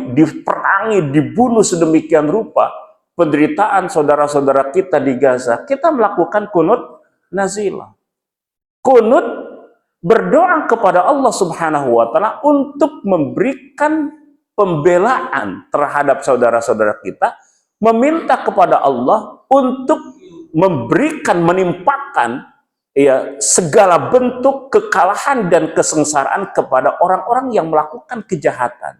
diperangi, dibunuh sedemikian rupa, penderitaan saudara-saudara kita di Gaza, kita melakukan kunut nazilah. Kunut berdoa kepada Allah Subhanahu wa taala untuk memberikan pembelaan terhadap saudara-saudara kita, meminta kepada Allah untuk memberikan, menimpakan segala bentuk kekalahan dan kesengsaraan kepada orang-orang yang melakukan kejahatan.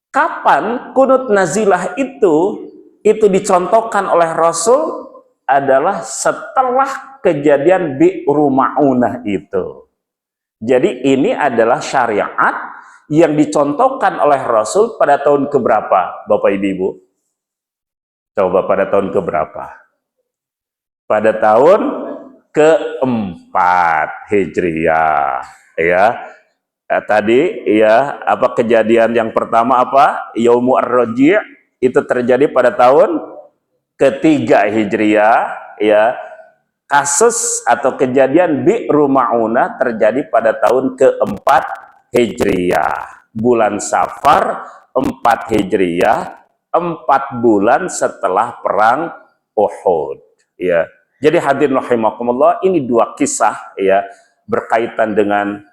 Kapan kunut nazilah itu dicontohkan oleh Rasul adalah setelah kejadian Bi'ru Ma'unah itu. Jadi ini adalah syariat yang dicontohkan oleh Rasul pada tahun keberapa, Bapak Ibu? Coba pada tahun keberapa? Pada tahun keempat Hijriyah, ya. Tadi apa kejadian yang pertama apa? Yaumu Ar-Raji' itu terjadi pada tahun ketiga Hijriyah, ya. Kasus atau kejadian Bi'ru Ma'unah terjadi pada tahun keempat Hijriyah. Bulan Safar 4 Hijriyah, 4 bulan setelah perang Uhud, ya. Jadi hadirin rahimakumullah, ini 2 kisah ya berkaitan dengan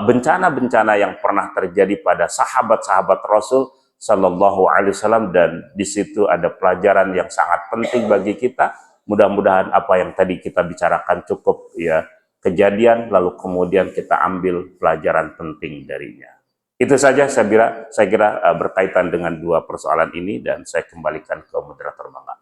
bencana-bencana yang pernah terjadi pada sahabat-sahabat Rasul Shallallahu Alaihi Wasallam, dan di situ ada pelajaran yang sangat penting bagi kita. Mudah-mudahan apa yang tadi kita bicarakan cukup ya kejadian, lalu kemudian kita ambil pelajaran penting darinya. Itu saja saya kira berkaitan dengan 2 persoalan ini, dan saya kembalikan ke moderator Bangga.